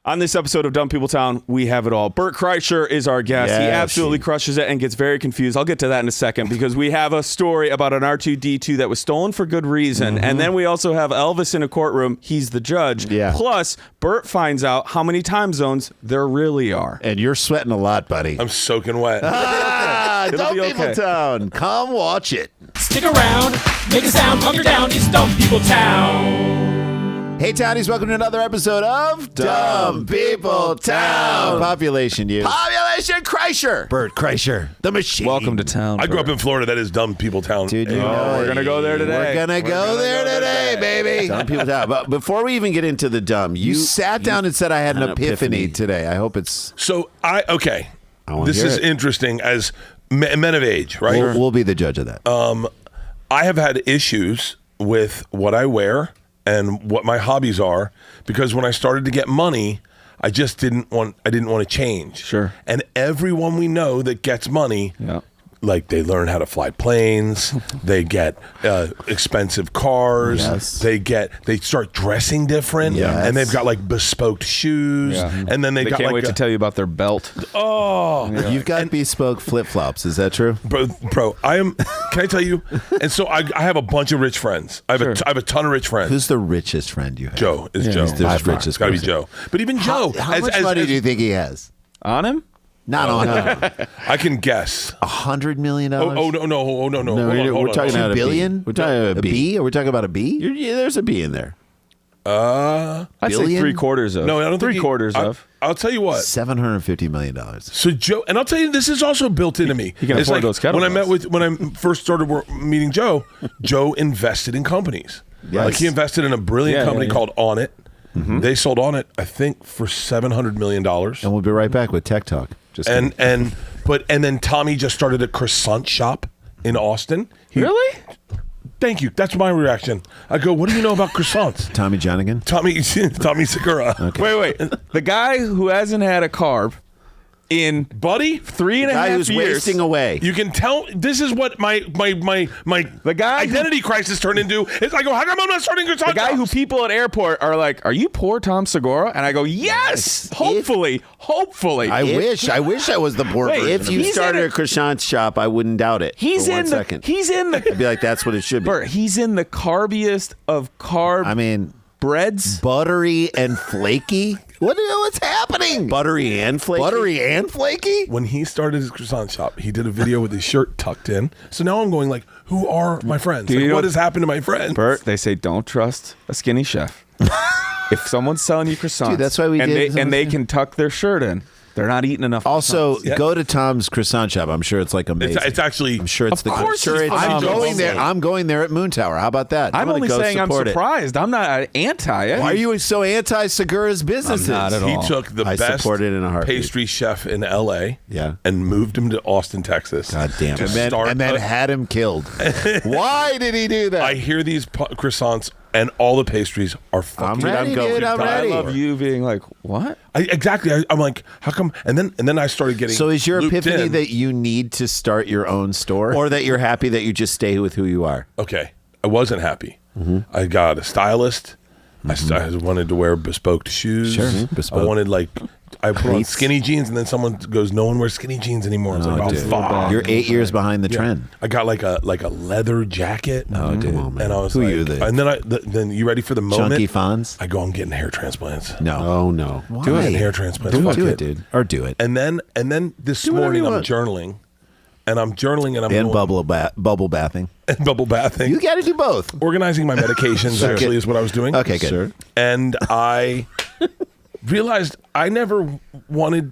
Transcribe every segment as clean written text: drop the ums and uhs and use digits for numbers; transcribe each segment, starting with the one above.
On this episode of Dumb People Town, we have it all. Bert Kreischer is our guest. He absolutely crushes it and gets very confused. I'll get to that in a second because we have a story about an R2-D2 that was stolen for good reason. And then we also have Elvis in a courtroom. He's the judge. Yeah. Plus, Bert finds out how many time zones there really are. And you're sweating a lot, buddy. I'm soaking wet. Dumb People Town. Come watch it. Stick around, make a sound, hunker down. It's Dumb People Town. Hey, Townies, welcome to another episode of Dumb People Town. Population Kreischer. Bert Kreischer, the machine. Welcome to town. I grew up in Florida. That is Dumb People Town. Dude, you know we're going to go there today. We're going to go there today, baby. Dumb People Town. But before we even get into the dumb, you sat down and said I had an epiphany today. I hope it's... So, okay. I this is interesting as men of age, right? We'll be the judge of that. I have had issues with what I wear and what my hobbies are because when I started to get money, I just didn't want to change. Sure. And everyone we know that gets money, like they learn how to fly planes, they get expensive cars, they start dressing different, and they've got like bespoke shoes, and then they got can't like wait to tell you about their belt. You've got bespoke flip-flops. Is that true? Bro, can I tell you? And so I have a bunch of rich friends. I have a ton of rich friends. Who's the richest friend you have? Joe is Joe. He's the richest. It's got to be Joe. But even Joe, how much money do you think he has? On him? Not on him. I can guess. $100 million? No. We're talking about $2 billion? We're talking about a B? Are we talking about a B? There's a B in there. I'd say 3/4 of. No, I don't think 3/4 of. I'll tell you what. $750 million. So Joe, and I'll tell you, this is also built into me. He can afford those kettlebells. When I first started meeting Joe, Joe invested in companies. Yes. Like he invested in a brilliant company called On It. They sold On It, I think, for $700 million. And we'll be right back with Tech Talk. And then Tommy just started a croissant shop in Austin. Really? Thank you. That's my reaction. I go, what do you know about croissants? Tommy Johnigan? Tommy Segura. Okay. Wait. The guy who hasn't had a carb in 3.5 guy who's years. wasting away. You can tell this is what my the guy identity crisis turned into. Is I go, how come I'm not starting croissant The guy shops? who people at airport are like, "Are you poor Tom Segura?" And I go, "Yes, hopefully." I wish I was the poor person. If you started a croissant shop, I wouldn't doubt it. He's in the. I'd be like, that's what it should be. Bert, he's in the carbiest of carb. I mean, breads, buttery and flaky. What's happening? Buttery and flaky? When he started his croissant shop, he did a video with his shirt tucked in. So now I'm going like, who are my friends? Like, what has happened to my friends? Bert, they say don't trust a skinny chef. If someone's selling you croissants, dude, that's why we and they can tuck their shirt in, they're not eating enough. Also, go to Tom's croissant shop. I'm sure it's like amazing. It's actually. I'm sure it's of course I'm going there. I'm going there at Moon Tower. How about that? I'm only saying I'm surprised. I'm not anti it. Why are you so anti Segura's businesses? Not at all. He took the best pastry chef in L.A. And moved him to Austin, Texas. God damn it. And then had him killed. Why did he do that? I hear these croissants and all the pastries are fucking. I'm ready. I love you being like, what? Exactly. I'm like, how come? And then I started getting. So is your epiphany that you need to start your own store, or that you're happy that you just stay with who you are? Okay, I wasn't happy. I got a stylist. I wanted to wear bespoke shoes. Sure. Bespoke. I wanted I put on skinny jeans, and then someone goes, "No one wears skinny jeans anymore." I was like, fuck. You're 8 years behind the trend. I got like a leather jacket. Oh, dude. Come on, man. And I was who like, are you then? And then you ready for the moment? Chunky Fonz? I go, I'm getting hair transplants. No. Oh no. Why? Do it. Hair transplants. Do it, dude. Or do it. And then this morning I'm journaling. And I'm journaling, and I'm bubble bathing. And bubble bathing. You got to do both. Organizing my medications actually is what I was doing. Okay, good. Sure. And I realized I never wanted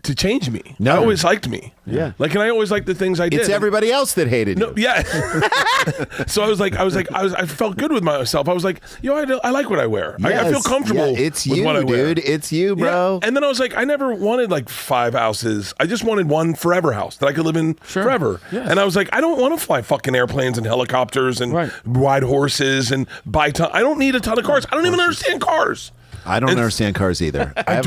to change me. No. I always liked me. Yeah. And I always liked the things I did. It's everybody else that hated you. Yeah. So I felt good with myself. I was like, I like what I wear. Yes. I feel comfortable it's with you, what I wear. Dude. It's you, bro. Yeah. And then I was like, I never wanted 5 houses. I just wanted one forever house that I could live in forever. Yes. And I was like, I don't want to fly fucking airplanes and helicopters and ride horses and buy I don't need a ton of cars. I don't even understand cars. I don't understand cars either. I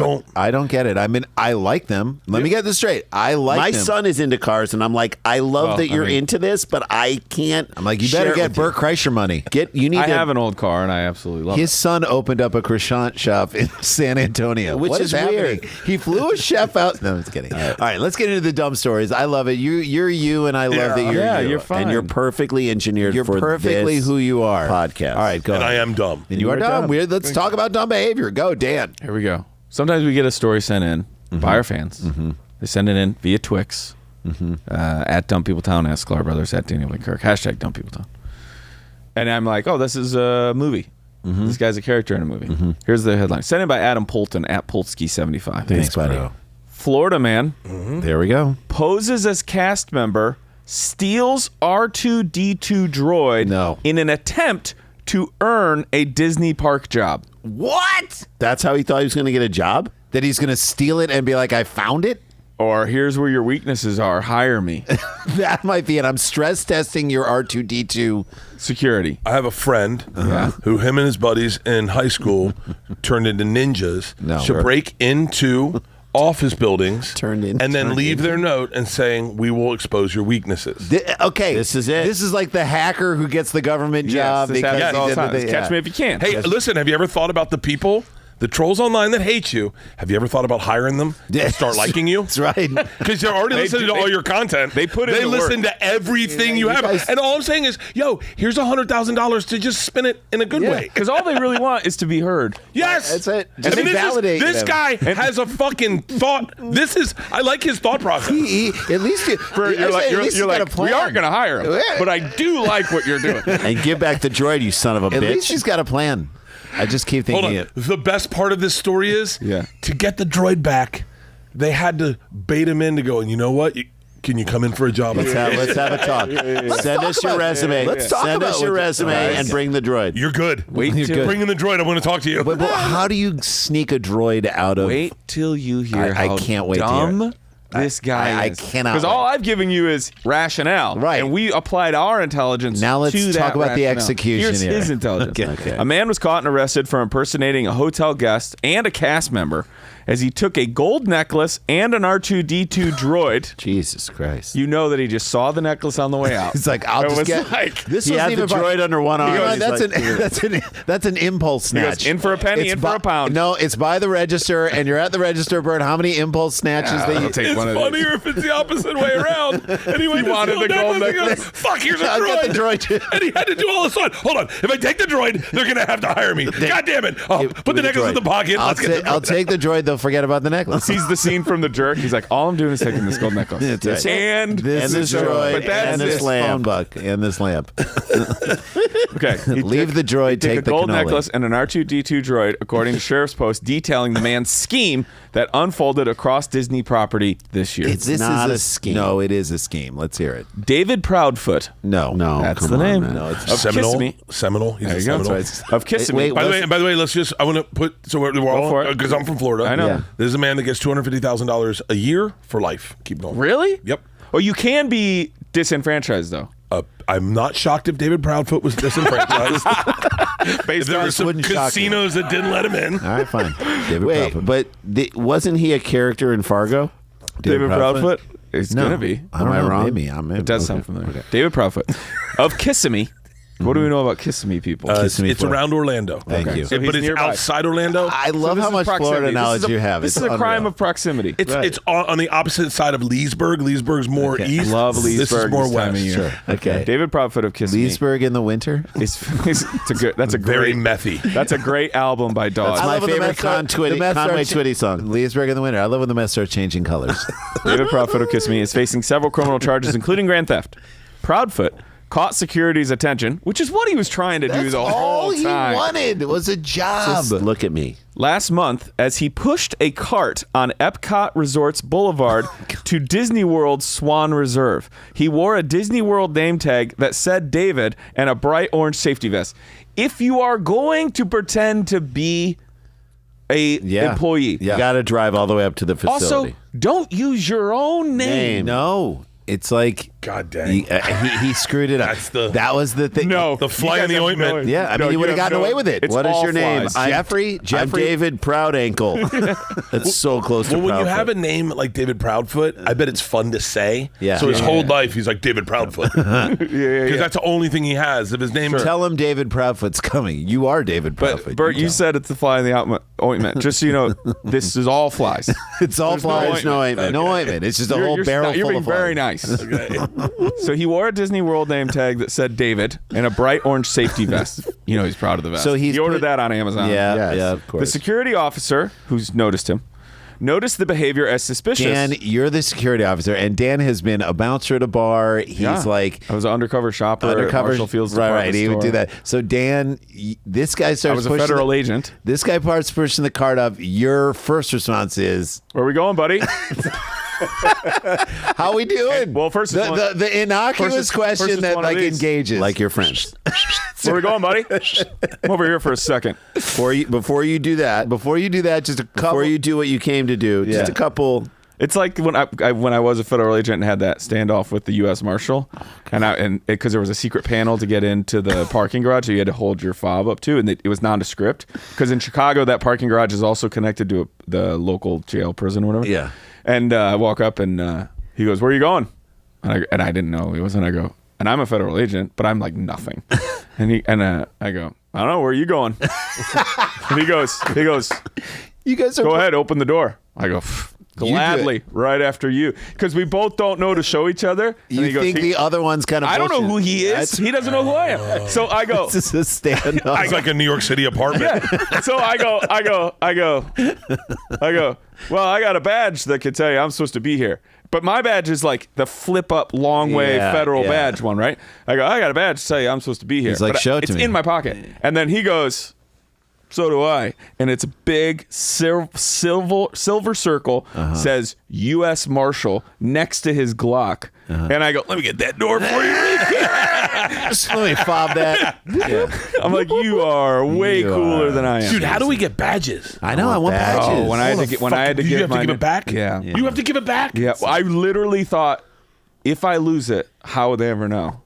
don't get it. I mean, I like them. Let me get this straight. I like My them. son is into cars, and I'm like, I love that you're into this, but I can't. I'm like, you better get Bert Kreischer money. I have an old car, and I absolutely love it. His son opened up a croissant shop in San Antonio. Which What is happening? weird. He flew a chef out. No, I'm just kidding. All right, let's get into the dumb stories. I love it. You're you, and I love that you're you. You're fine. And you're perfectly engineered You're for perfectly this who you are. podcast. All right, go And ahead. I am dumb. And you are dumb. Let's talk about dumb behavior. Go, Dan. Here we go. Sometimes we get a story sent in by our fans. They send it in via Twix, at Dumb People Town, at Sklar Brothers, at Daniel Kirk, hashtag Dumb People Town. And I'm like, oh, this is a movie. This guy's a character in a movie. Here's the headline. Sent in by Adam Polton, at Polsky75. Thanks, buddy. bro. Florida man There we go. poses as cast member, steals R2-D2 droid in an attempt to earn a Disney park job. What? That's how he thought he was going to get a job? That he's going to steal it and be like, I found it? Or here's where your weaknesses are. Hire me. That might be it. I'm stress testing your R2-D2. Security. I have a friend who him and his buddies in high school turned into ninjas to break into office buildings and then leave their note and saying, we will expose your weaknesses. Okay. This is it. This is like the hacker who gets the government job. This happens all the time. they- Catch me if you can. Hey, listen, have you ever thought about the people, the trolls online that hate you? Have you ever thought about hiring them to start liking you? That's right. Because they're already listening to all your content. They put in They the listen work. to everything you have. And all I'm saying is, yo, here's $100,000 to just spin it in a good way. Because all they really want is to be heard. Yes. That's it. I Just mean, validate this them. guy has a fucking thought. I like his thought process. At least You're like, we aren't going to hire him, but I do like what you're doing. And give back the droid, you son of a At bitch. least he's got a plan. I just keep Hold thinking on. it. The best part of this story is to get the droid back, they had to bait him in to go, and you know what? Can you come in for a job? Let's have a talk. Send us your resume. Send us your resume and bring the droid. You're good. Wait till Bring in the droid. I want to talk to you. But how do you sneak a droid out of... Wait till you hear I how can't wait to hear dumb it. this guy I is. cannot Because wait. all I've given you is rationale. Right. And we applied our intelligence Now let's to talk that about the rationale. execution Here's here. his intelligence. Okay. A man was caught and arrested for impersonating a hotel guest and a cast member as he took a gold necklace and an R2-D2 droid. Jesus Christ. You know that he just saw the necklace on the way out. It's like, I'll It just was get... like- this He wasn't had the even droid under one arm. You know, He's that's an impulse He goes, snatch. in for a penny, in for a pound. No, it's by the register, and you're at the register, Bert. How many impulse snatches that you take It's one of these. funnier if it's the opposite way around. And he wanted the gold necklace. Fuck, here's a I'll droid. get the droid. And he had to do all this on. Hold on. If I take the droid, they're going to have to hire me. God damn it. Oh, put the necklace in the pocket. I'll, Let's get the droid. I'll take the droid. They'll forget about the necklace. Sees the scene from The Jerk. He's like, all I'm doing is taking this gold necklace. That's right. And This And is this droid, but that's and this this lamp. phone book and this lamp. okay, he Leave the droid, he took take a the gold cannoli. necklace and an R2-D2 droid, according to Sheriff's Post, detailing the man's scheme that unfolded across Disney property this year. This not is a scheme. No, it is a scheme. Let's hear it. David Proudfoot. No, That's come the on, name. man. No, it's Of Seminole. Kissimmee. Seminole. He's There a you go. Seminole. That's right. Of Kissimmee. Wait, By the way, let's just. I want to put. So we're for all it. because I'm from Florida. I know. Yeah. There's a man that gets $250,000 a year for life. Keep going. Really? Yep. Oh, you can be disenfranchised, though. I'm not shocked if David Proudfoot was disenfranchised. Based There on were some wouldn't shock me. casinos that didn't let him in. All right, fine. David Wait, Proudfoot. but wasn't he a character in Fargo? David Proudfoot. It's No, going to be. I don't Am I know. wrong? Maybe. It does sound familiar. David Proudfoot. Of Kissimmee. What do we know about Kissimmee people? Kissimmee, It's Florida. around Orlando. Thank you. So but he's it's nearby. outside Orlando. I love this how is much proximity. Florida knowledge This is you have. This is It's a crime unreal. of proximity. It's on the opposite side of Leesburg. Leesburg's more east. Love Leesburg. This is more this time of west. year. Sure. Okay. David Proudfoot of Kissimmee. Leesburg in the winter. That's a Very great methy. That's a great album by Dog. That's my love when the favorite Mets start- the Mets start Conway cha- Twitty song. Leesburg in the winter. I love when the Mets start changing colors. David Proudfoot of Kissimmee is facing several criminal charges, including grand theft. Proudfoot caught security's attention, which is what he was trying to do the whole all he time. wanted was a job. Just look at me. Last month, as he pushed a cart on Epcot Resorts Boulevard to Disney World Swan Reserve, he wore a Disney World name tag that said David and a bright orange safety vest. If you are going to pretend to be a employee, You got to drive all the way up to the facility. also don't use your own name. No, it's like God dang. He screwed it up. That was the thing. No. The fly in the ointment. Yeah, I mean, he would have gotten away with it. What is your name? Jeffrey? I'm David Proutankle. That's so close to Well, when you Proudfoot. have a name like David Proudfoot, I bet it's fun to say. Yeah. So his whole life, he's like David Proudfoot. Because that's the only thing he has. If his name Tell him David Proudfoot's coming. You are David Proudfoot. But Bert, you said it's the fly in the ointment. Just so you know, this is all flies. It's all flies. no ointment. No ointment. It's just a whole barrel You're full being of flies. very nice. So he wore a Disney World name tag that said David and a bright orange safety vest. You know he's proud of the vest. So he ordered that on Amazon. Yeah, of course. The security officer who's noticed the behavior as suspicious. Dan, you're the security officer, and Dan has been a bouncer at a bar. He's like I was an undercover shopper at Marshall Fields right. He would store. do that. So Dan, this guy starts. I was a federal agent. This guy starts pushing the cart up. Your first response is, "Where are we going, buddy?" "How we doing?" Well, first it's the innocuous question that like engages, like your friends. Where are we going, buddy? I'm over here for a second. Before you do that, just a couple. before you do what you came to do, just a couple. It's like when I was a federal agent and had that standoff with the U.S. Marshal, and because there was a secret panel to get into the parking garage, so you had to hold your fob up to, and it was nondescript. Because in Chicago, that parking garage is also connected to the local jail, prison, or whatever. Yeah. And I walk up and he goes, "Where are you going?" And I didn't know he wasn't. I go, and I'm a federal agent, but I'm like nothing. And I go, "I don't know, where are you going?" And he goes, You guys are "Go ahead, open the door." I go, "Gladly, right after you," because we both don't know to show each other. And You he goes, think the other one's kind of? I don't know who he is. That's- He doesn't know who I am. So I go. This is a standoff. It's like a New York City apartment. So I go. Well, I got a badge that could tell you I'm supposed to be here. But my badge is like the flip up long way federal badge one, right? I go, I got a badge to tell you I'm supposed to be here. He's like, but show it to it's me. in my pocket. And then he goes, so do I. And it's a big silver circle, says U.S. Marshal next to his Glock. And I go, let me get that door for you. Let me fob that. I'm like, you are way cooler than I am. Dude, how do we get badges? I know. I want badges. Oh, when I had to you give have to give it back? Yeah. You have to give it back? Yeah. Well, I literally thought, if I lose it, how would they ever know?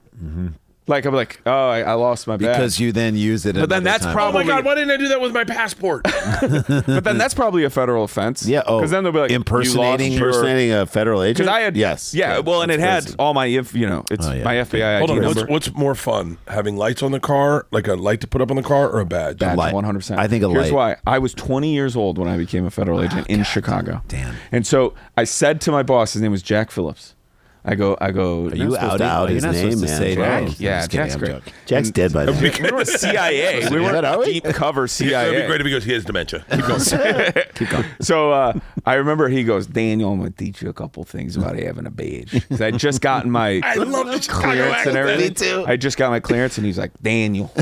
Like, I'm like, oh, I lost my badge. Because you then use it. But then that's Oh my probably. God, why didn't I do that with my passport? But then that's probably a federal offense. Yeah. Oh, because then they'll be like impersonating Impersonating a federal agent? Because I had yes. yeah. Well, and it had crazy. all my it's my FBI Hold ID on, number. what's more fun? Having lights on the car, like a light to put up on the car, or a badge? Badge, light. 100%. I think a Here's light. why. I was 20 years old when I became a federal agent in Chicago. Damn. And so I said to my boss, his name was Jack Phillips. I go. Are you out his name, man? Jack. Yeah, Jack's great. Jack's dead by now. We were CIA. We were deep cover CIA. It'd be great if he goes, he has dementia. Keep going. Keep going. So I remember he goes, Daniel, I'm going to teach you a couple things about having a badge. Because I just gotten my I love the Chicago clearance and accent. everything. Me too. I just got my clearance, and he's like, Daniel,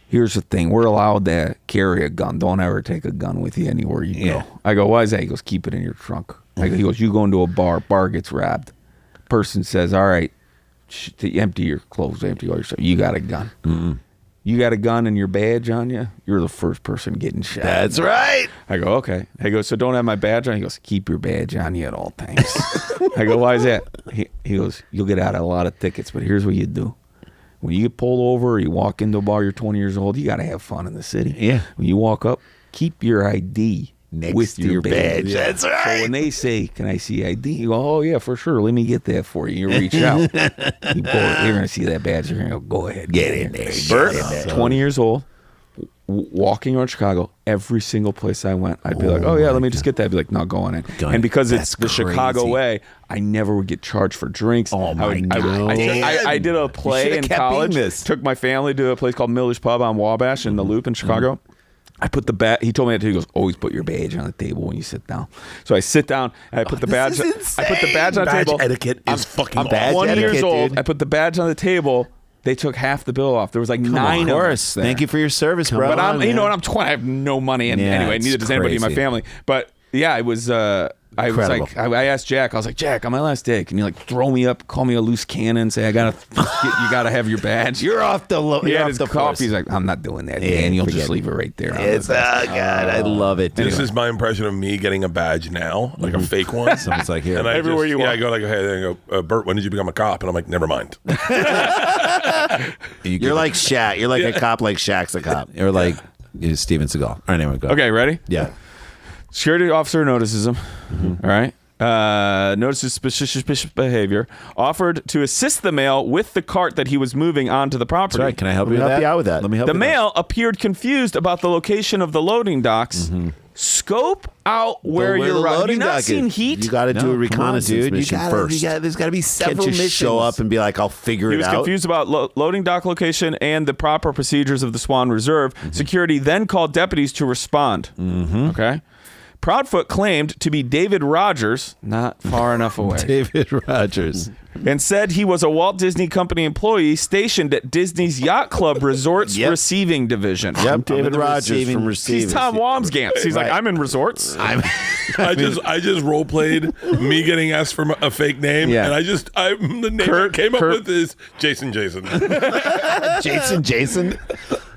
here's the thing. We're allowed to carry a gun. Don't ever take a gun with you anywhere you go. I go, why is that? He goes, keep it in your trunk. He goes, you go into a bar gets robbed. Person says, all right, to empty your clothes, empty all your stuff. You got a gun. Mm-hmm. You got a gun and your badge on you, you're the first person getting shot. That's right. I go, okay. He goes, so don't have my badge on? He goes, keep your badge on you at all times. I go, why is that? He goes, you'll get out of a lot of tickets, but here's what you do. When you get pulled over or you walk into a bar, you're 20 years old, you got to have fun in the city. Yeah. When you walk up, keep your ID next with to your badge. Yeah. That's right. So when they say, can I see ID? You go, oh, yeah, for sure. Let me get that for you. You reach out. You pull it. You're going to see that badge. You're going to go ahead. Get in there. Bert, 20 years old, walking around Chicago, every single place I went, I'd be like, oh, yeah, let me just get that. I'd be like, no, go on in. And because it's the Chicago way, I never would get charged for drinks. Oh, my God. I did a play in college. Took my family to a place called Miller's Pub on Wabash in the Loop in Chicago. I put the badge. He told me that too. He goes, always put your badge on the table when you sit down. So I sit down and I put the badge. I put the badge on the table. Etiquette is fucking I'm 20 years old. Dude. I put the badge on the table. They took half the bill off. There was like 9 of us there. Thank you for your service, bro. But I'm 20. I have no money, and anyway, neither does anybody in my family. But yeah, it was. I was like, I asked Jack, I was like, Jack, on my last day, can you like throw me up, call me a loose cannon, say you gotta have your badge. You're off the He had his coffee. He's like, I'm not doing that, man. You'll just leave it right there. It's God, I love it. This is my impression of me getting a badge now, like a fake one. Someone's like, here. And everywhere you walk. I go like, hey, there you go, Bert, when did you become a cop? And I'm like, never mind. You're like Shaq. You're like a cop, like Shaq's a cop. You're like Steven Seagal. All right, anyway, go. Okay, ready? Yeah. Security officer notices him. All right. Notices suspicious behavior. Offered to assist the male with the cart that he was moving onto the property. That's right. Can I help you with that? Help you out with that. Let me help The you male appeared confused about the location of the loading docks. Scope out where the you're loading You not dock seen is. heat? You got to do a reconnaissance mission first. There's got to be several Can't just missions. show up and be like, I'll figure He it was out. confused about loading dock location and the proper procedures of the Swan Reserve. Security then called deputies to respond. Okay. Proudfoot claimed to be David Rogers, not far enough away, David Rogers. and said he was a Walt Disney Company employee stationed at Disney's Yacht Club Resorts Receiving Division. Yep, David the Rogers receiving- from Receiving. He's Tom Wamsgans. He's like, I'm in resorts. I just role played me getting asked for a fake name, and the name I came up with is Jason. Jason.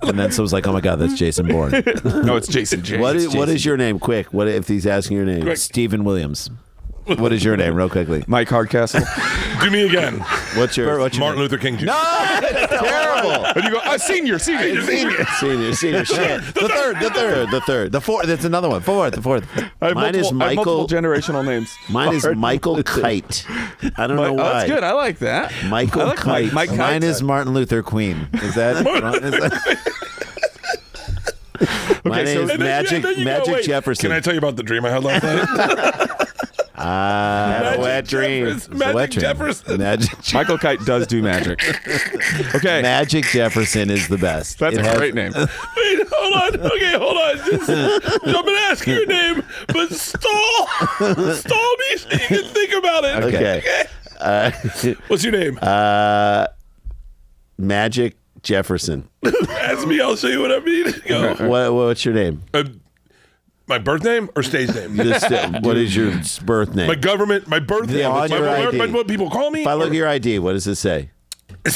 And then someone's like, oh my God, that's Jason Bourne. No, it's Jason J. What is your name? Quick. What if he's asking your name? Quick. Stephen Williams. What is your name, real quickly? Mike Hardcastle. Do me again. What's your Martin name? Luther King Jr. That's terrible. And you go, senior. Senior. Shit. The third. The fourth. That's another one. The fourth. Mine is I have Michael. multiple generational names. Mine is Michael Kite. I don't know why. Oh, that's good. I like that. Michael I like Kite. Mike Kite. Mine is Martin Luther Queen. Is that? My name is Magic Jefferson. Can I tell you about the dream I had last night? Wet dreams. Magic Jefferson. Michael Kite does do magic. Okay. Magic Jefferson is the best. That's a great name. Wait, hold on. Okay, hold on. I'm going to ask your name, but stall me so you can think about it. Okay. What's your name? Magic Jefferson. Ask me, I'll show you what I mean. Go. What's your name? My birth name or stage name? What is your birth name? My birth name. on your ID. What people call me? If I look at your ID, what does it say? It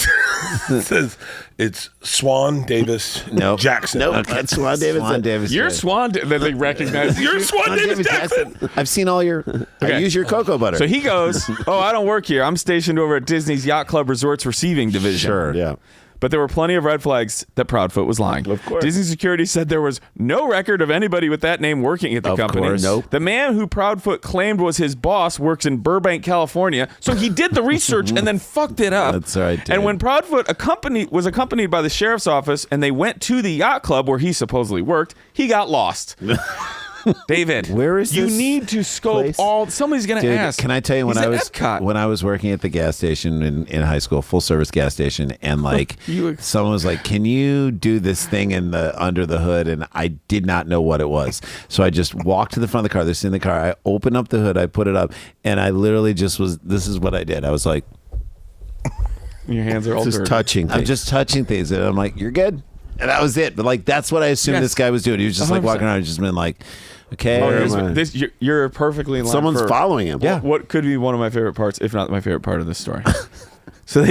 says it's Swan Davis Jackson. Nope, that's Swan Davis. Swan Davis. You're Swan. That they recognize. You're Swan Davis Jackson. I've seen all your. I use your cocoa butter. So he goes, I don't work here. I'm stationed over at Disney's Yacht Club Resorts Receiving Division. Sure. Yeah. But there were plenty of red flags that Proudfoot was lying. Of course. Disney security said there was no record of anybody with that name working at the company. Course. Nope. The man who Proudfoot claimed was his boss works in Burbank, California. So he did the research and then fucked it up. That's right, dude. And when Proudfoot was accompanied by the sheriff's office and they went to the yacht club where he supposedly worked, he got lost. David, where is you this need to scope place? all. Somebody's going to ask. Can I tell you He's at when I was working at the gas station in high school, full service gas station, and like someone was like, "Can you do this thing under the hood?" And I did not know what it was, so I just walked to the front of the car. They're sitting in the car. I opened up the hood. I put it up, and I literally just was. This is what I did. I was like, your hands are all just dirty. touching. I'm just touching things, and I'm like, "You're good." And that was it. But like, that's what I assumed this guy was doing. He was just like 100%. walking around, just been like, okay. You're perfectly in line. Someone's following him. Yeah. What could be one of my favorite parts, if not my favorite part of this story? So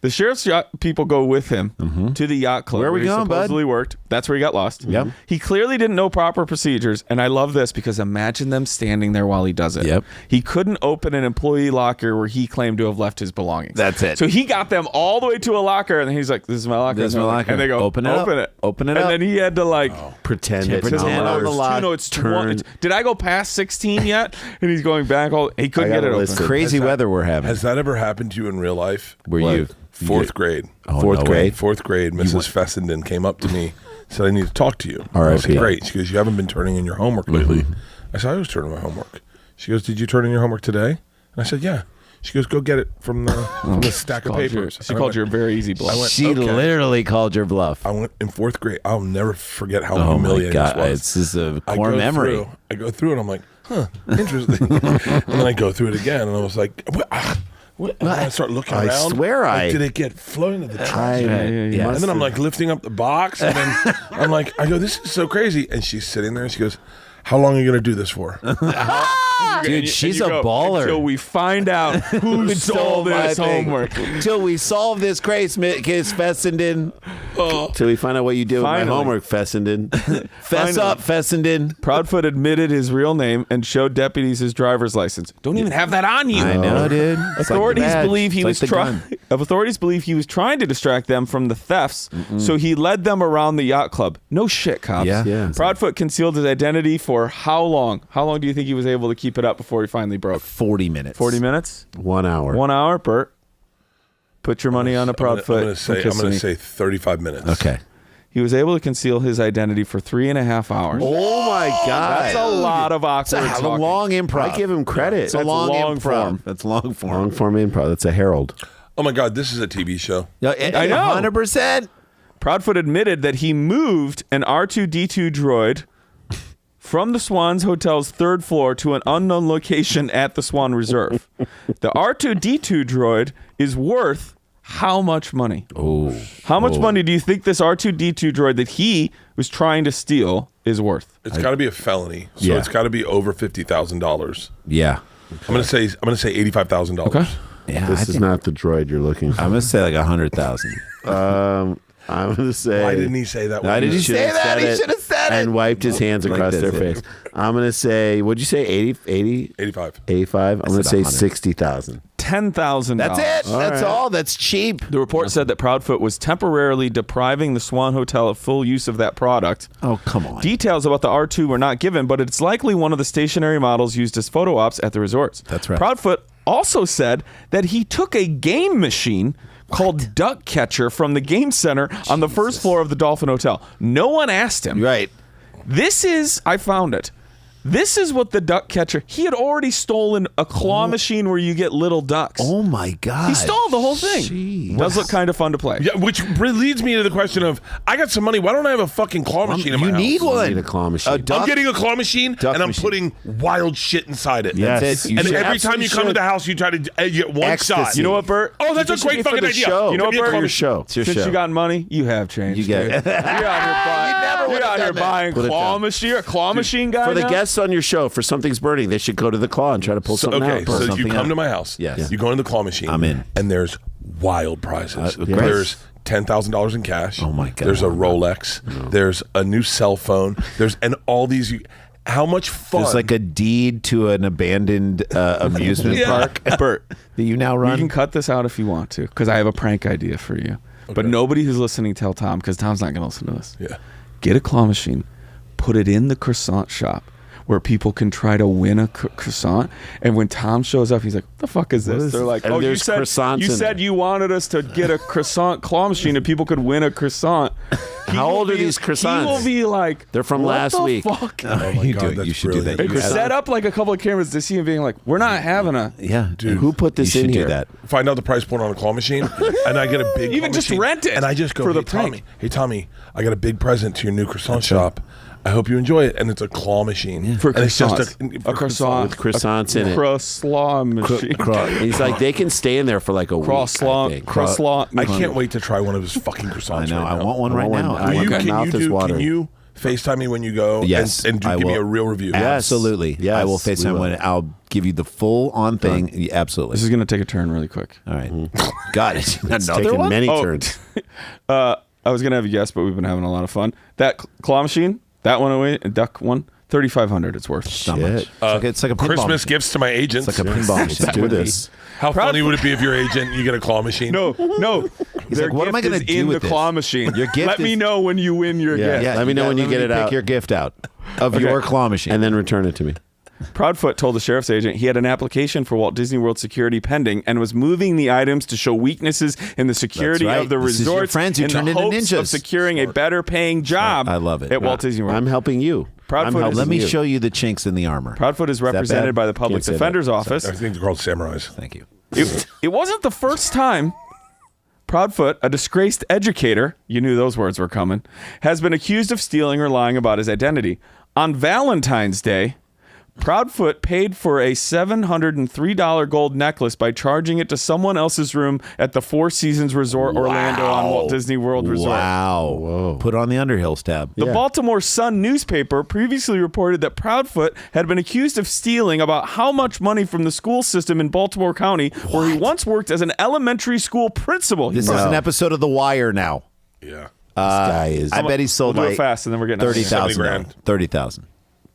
the sheriff's yacht people go with him to the yacht club Where are we going, he supposedly worked. That's where he got lost. Yep. He clearly didn't know proper procedures, and I love this because imagine them standing there while he does it. Yep. He couldn't open an employee locker where he claimed to have left his belongings. That's it. So he got them all the way to a locker, and then he's like, "This is my locker. This is my locker." And they go, Open it up. Open it and up. then he had to like Pretend on the lock. No, it's turn. did I go past 16 yet? And he's going back. He couldn't get it open. Crazy weather we're having. Has that ever happened to you in real life? Were you Fourth grade? Fourth grade. Fourth grade. Mrs. Fessenden came up to me, said, "I need to talk to you." R.I.P. I said, "Great." She goes, "You haven't been turning in your homework lately." I said, "I was turning my homework." She goes, "Did you turn in your homework today?" And I said, "Yeah." She goes, "Go get it from the stack of papers." She called you a very easy bluff. She literally called your bluff. I went in fourth grade. I'll never forget how Oh my humiliating God. this was. This is a core memory. I go through it. I'm like, interesting. And then I go through it again, and I was like, what? And then I start looking around. I swear like, did it get flown to the trash? And then I'm like lifting up the box, and then I'm like, I go, this is so crazy. And she's sitting there, and she goes, How long are you going to do this for? Dude, she's a baller. Until we find out who stole this homework. Until we solve this case, Fessenden. Till we find out what you did with my homework, Fessenden. Fess up, Fessenden. Proudfoot admitted his real name and showed deputies his driver's license. Don't even have that on you. I know, dude. Authorities believe he was trying to distract them from the thefts, so he led them around the yacht club. No shit, cops. Yeah. Proudfoot concealed his identity for how long? How long do you think he was able to keep it up before he finally broke? 40 minutes. 40 minutes? 1 hour. 1 hour, Bert. Put your money on a Proudfoot. I'm going to say 35 minutes. Okay. He was able to conceal his identity for 3.5 hours. Oh my God. That's a lot of awkward That's a talking. long improv. I give him credit. It's a long improv. form. That's long form. Long form improv. That's a herald. Oh my God, this is a TV show. Yeah, I know. 100%. Proudfoot admitted that he moved an R2-D2 droid from the Swan's Hotel's 3rd floor to an unknown location at the Swan Reserve. The R2-D2 droid is worth how much money? How much money do you think this R2-D2 droid that he was trying to steal is worth? It's got to be a felony, so it's got to be over $50,000. Yeah. I'm gonna say $85,000. Okay. Yeah. This is not the droid you're looking for. I'm going to say like 100,000. I'm going to say. Why didn't he say that? Why did he should say have that? said He it should have said it. And wiped his hands Like across their this, face. I'm going to say, what'd you say, 80? 85. 85? I'm going to said say 100. 60,000. $10,000. That's it. That's all. That's cheap. The report said that Proudfoot was temporarily depriving the Swan Hotel of full use of that product. Oh, come on. Details about the R2 were not given, but it's likely one of the stationary models used as photo ops at the resorts. That's right. Proudfoot also said that he took a game machine called Duck Catcher from the game center on the 1st floor of the Dolphin Hotel. No one asked him. Right. I found it. This is what the duck catcher, he had already stolen a claw machine where you get little ducks. Oh, my God. He stole the whole thing. Jeez. Does look kind of fun to play. Yeah, which leads me to the question of, I got some money. Why don't I have a fucking claw machine in my You house? need one. You need a claw machine. I'm getting a claw machine, Duck and I'm machine. putting wild shit inside it. Yes. That's it. You And should every time you come to the house, you try to get one Ecstasy. shot. You know what, Bert? Oh, that's a great fucking idea. Show. You know what, Give me a Bert? claw Your machine. show. It's your Since show. you got money, you have change. You get it. You're out here buying Put it claw down. machine. A claw machine guy For the now? guests on your show, for Something's Burning, they should go to the claw and try to pull something Okay, out. so you something come out. to my house. Yes. You go into the claw machine. I'm in. And there's wild prizes. Yes. There's $10,000 in cash. Oh, my God. There's a Rolex. There's a new cell phone. And all these. How much fun? There's like a deed to an abandoned amusement park. Bert, that you now you run. can cut this out if you want to, because I have a prank idea for you. But nobody who's listening tell Tom, because Tom's not going to listen to this. Yeah. Get a claw machine, put it in the croissant shop where people can try to win a croissant. And when Tom shows up, he's like, what the fuck is this? They're like, And oh, you there's said, croissants in you there." wanted us to get a croissant claw machine and people could win a croissant. How old are these croissants? He will be like, They're from what last the week. Fuck? Oh my You God, do it. that's You should do that. brilliant. You Set up like a couple of cameras to see him being like, we're not having a... Yeah, dude. Who put this you in should here? do that. Find out the price point on a claw machine, and I get a big Even claw just machine, rent it and I just go, for the hey Tommy, I got a big present to your new croissant shop. I hope you enjoy it. And it's a claw machine. For and it's just croissants. a A croissant. With croissants in it. Croissant machine. And he's like, they can stay in there for like a week. I Croissant. think. Croissant. I can't wait to try one of his fucking croissants. I know. Right I now. want one right now. I want Can my you mouth is can watering. you FaceTime me when you go? Yes, and I give me will. a real review. Absolutely. Yes, I will we FaceTime will. when I'll give you the full on thing. Yeah, absolutely. This is going to take a turn really quick. All right. Got it. It's Another taken one? many Oh. turns. I was going to have a guess, but we've been having a lot of fun. That claw machine, that one away, duck one, $3,500 it's worth. It's not much. It's like a pinball Christmas machine. gifts to my agents. It's like a pinball machine. Let's do this. How funny would it be if your agent you get a claw machine? No. He's Their like, what am I gift going to is do in with the this? claw machine. Your gift Let me is- know when you win your gift. Let me know when you get it pick out. your gift out of your claw machine. And then return it to me. Proudfoot told the sheriff's agent he had an application for Walt Disney World security pending and was moving the items to show weaknesses in the security That's right. of the This is your resorts friends who in turned the into hopes ninjas. of securing a better paying job I love it. at Walt Disney World. I'm helping you. Proudfoot I'm is- helping Let me you. show you the chinks in the armor. Proudfoot is that represented bad? by the public Can't say defender's that. office. I think they're called samurais. Thank you. It wasn't the first time Proudfoot, a disgraced educator, you knew those words were coming, has been accused of stealing or lying about his identity. On Valentine's Day, Proudfoot paid for a $703 gold necklace by charging it to someone else's room at the Four Seasons Resort Orlando on Walt Disney World Resort. Wow. Whoa. Put on the Underhills tab. The Baltimore Sun newspaper previously reported that Proudfoot had been accused of stealing about how much money from the school system in Baltimore County, where he once worked as an elementary school principal. This is an episode of The Wire now. Yeah. This guy is. I bet he sold We'll do like it fast, and then we're getting 30,000. 30,000.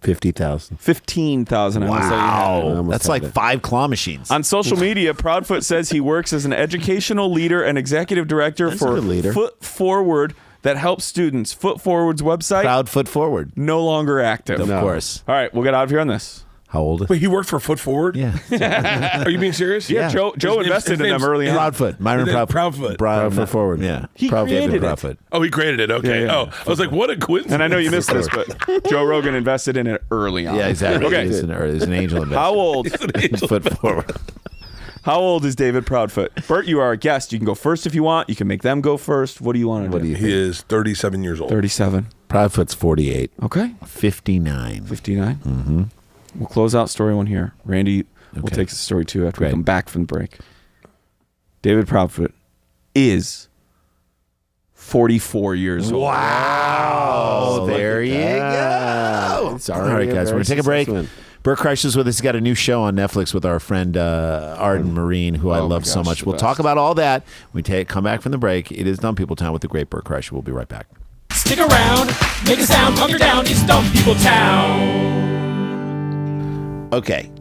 50,000. 15,000. Wow. That's like 5 claw machines. On social media, Proudfoot says he works as an educational leader and executive director for Foot Forward that helps students. Foot Forward's website, Proudfoot Forward. no longer active. Of course. All right, we'll get out of here on this. How old is Wait, he worked for Foot Forward? Yeah. Are you being serious? Yeah, Joe invested in them early on. Proudfoot. Myron Proudfoot. Proudfoot. Proudfoot Forward. Yeah. He created it. Proudfoot. Oh, he created it. Okay. Yeah. Oh, I was like, what a coincidence. And I know you missed this, but Joe Rogan invested in it early on. Yeah, exactly. Okay. He's an angel investor. How old? Foot Forward. How old is David Proudfoot? Bert, you are a guest. You can go first if you want. You can make them go first. What do you want to do? He is 37 years old. 37. Proudfoot's 48. Okay. 59. 59. Mm-hmm. We'll close out story 1 here. Randy will take the story 2 after we come back from the break. David Proudfoot is 44 years old. Wow. There you go. All right, guys. We're going to take a break. Bert Kreischer's with us. He's got a new show on Netflix with our friend Arden Marine, who I love so much. We'll talk about all that when we come back from the break. It is Dumb People Town with the great Bert Kreischer. We'll be right back. Stick around, make a sound, hunker down, it's Dumb People Town. Okay.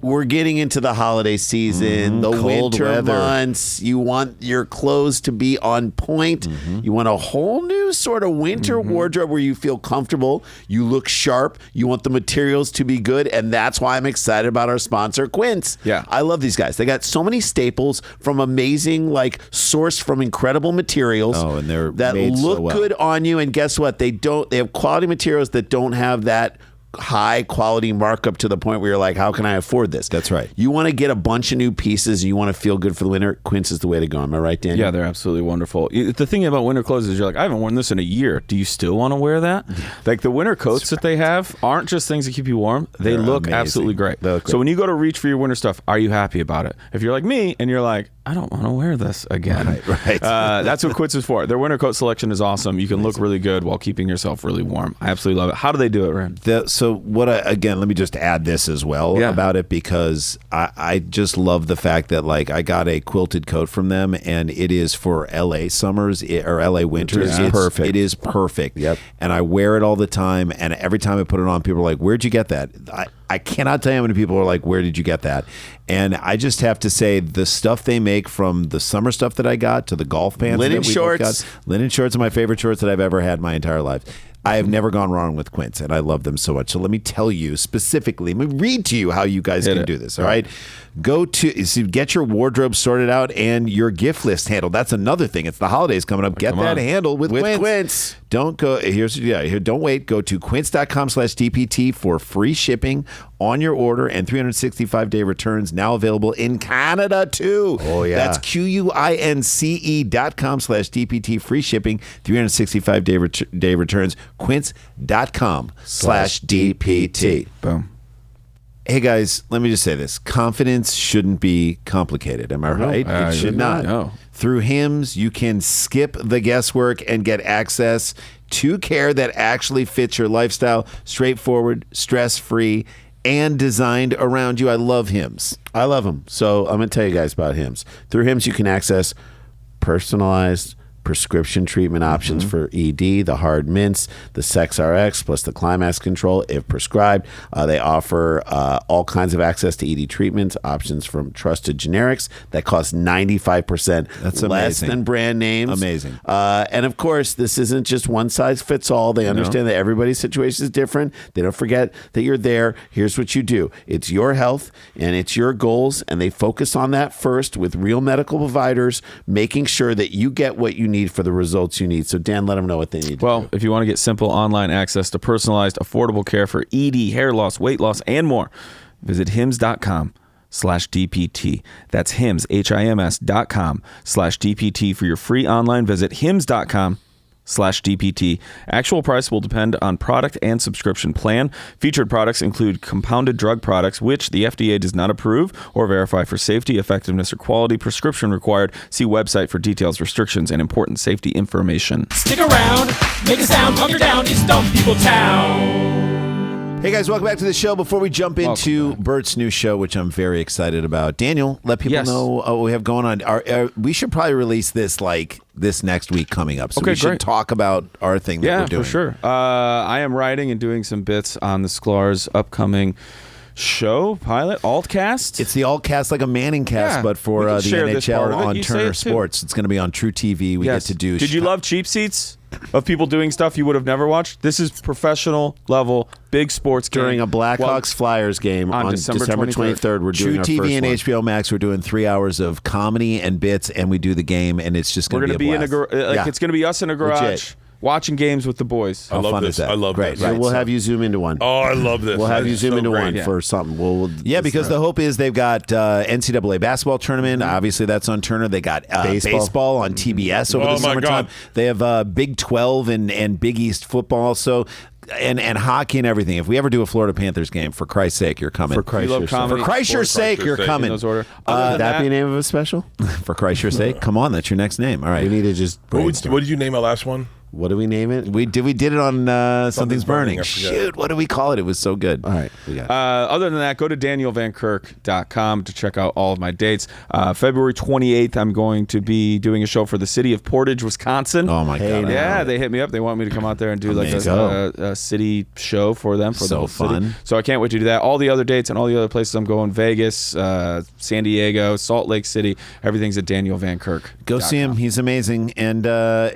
We're getting into the holiday season, the cold winter weather. months. You want your clothes to be on point. You want a whole new sort of winter wardrobe where you feel comfortable. You look sharp. You want the materials to be good. And that's why I'm excited about our sponsor, Quince. Yeah. I love these guys. They got so many staples from amazing, sourced from incredible materials. Oh, and they're that made so look well. good on you. And guess what? They have quality materials that don't have that high quality markup to the point where you're like, how can I afford this? That's right. You want to get a bunch of new pieces. You want to feel good for the winter. Quince is the way to go. Am I right, Daniel? Yeah, they're absolutely wonderful. The thing about winter clothes is you're like, I haven't worn this in a year. Do you still want to wear that? Like the winter coats that they have aren't just things that keep you warm. They look amazing. absolutely great. They look great. So when you go to reach for your winter stuff, are you happy about it? If you're like me and you're like, I don't want to wear this again. Right. That's what Quince is for. Their winter coat selection is awesome. You can look really good while keeping yourself really warm. I absolutely love it. How do they do it, Rand? Again, let me just add this as well about it, because I just love the fact that I got a quilted coat from them, and it is for LA summers or LA winters. It's perfect. It is perfect. Yep. And I wear it all the time, and every time I put it on, people are like, "Where'd you get that?" I cannot tell you how many people are like, "Where did you get that?" And I just have to say, the stuff they make, from the summer stuff that I got to the golf pants, Linen that we both shorts. got, linen shorts are my favorite shorts that I've ever had my entire life. I have never gone wrong with Quince, and I love them so much. So let me tell you specifically, let me read to you how you guys can do this, all right? Go to, get your wardrobe sorted out and your gift list handled. That's another thing. It's the holidays coming up. Get that handled with Quince. Don't go, don't wait. Go to quince.com/DPT for free shipping on your order and 365-day returns, now available in Canada too. Oh, yeah. That's QUINCE.com/DPT, free shipping, 365-day returns, quince.com/DPT. Boom. Hey guys, let me just say this. Confidence shouldn't be complicated. Am I right? It should not. No. Through Hims, you can skip the guesswork and get access to care that actually fits your lifestyle, straightforward, stress-free, and designed around you. I love Hims. I love them. So I'm going to tell you guys about Hims. Through Hims, you can access personalized prescription treatment options for ED, the hard mints, the Sex RX, plus the Climax Control if prescribed. They offer all kinds of access to ED treatments, options from trusted generics that cost 95% less than brand names. Amazing. And of course, this isn't just one size fits all. They understand that everybody's situation is different. They don't forget that you're there. Here's what you do. It's your health and it's your goals, and they focus on that first with real medical providers, making sure that you get what you need for the results you need. So Dan, let them know what they need. Well, if you want to get simple online access to personalized, affordable care for ED, hair loss, weight loss, and more, visit hims.com/DPT. That's Hims, HIMS.com/DPT for your free online visit, hims.com/DPT. DisneyWorld.com/DPT. Actual price will depend on product and subscription plan. Featured products include compounded drug products, which the FDA does not approve or verify for safety, effectiveness, or quality. Prescription required. See website for details, restrictions, and important safety information. Stick around, make a sound, hunker down, it's Dumb People Town. Hey guys, welcome back to the show. Before we jump into Bert's new show, which I'm very excited about, Daniel, let people know what we have going on. We should probably release this this next week coming up. So we should talk about our thing that we're doing. Yeah, for sure. I am writing and doing some bits on the Sklar's upcoming show pilot Altcast. It's the Altcast, like a Manning cast, but for the NHL on Turner Sports. It's going to be on True TV. We get to do. Did you love cheap seats of people doing stuff you would have never watched? This is professional level, big sports game. During a Blackhawks Flyers game on December 23rd, we're doing True our TV and first one. HBO Max. We're doing 3 hours of comedy and bits, and we do the game, and it's just going to be a blast. It's going to be us in a garage. Legit. Watching games with the boys. I love this. Is that? I love this. We'll have you zoom into one. Oh, I love this. We'll have you zoom into one Yeah. for something. Because the hope is they've got NCAA basketball tournament. Obviously, that's on Turner. They got baseball on TBS over the summertime. They have Big 12 and Big East football. So. And hockey and everything. If we ever do a Florida Panthers game, for Christ's sake, you're coming. For Kreischer's sake, you're coming. Order. Would that be the name of a special? For Kreischer's sake, come on, that's your next name. All right. We need to just. What did you name our last one? What do we name it? We did it on Something's Burning. I forget. Shoot, what do we call it? It was so good. All right, we got it. Other than that, go to danielvankirk.com to check out all of my dates. February 28th, I'm going to be doing a show for the city of Portage, Wisconsin. Oh my God! Yeah, they hit me up. They want me to come out there and do like a city show for them for the whole city. So I can't wait to do that. All the other dates and all the other places I'm going: Vegas, San Diego, Salt Lake City. Everything's at danielvankirk.com. Go see him. He's amazing. And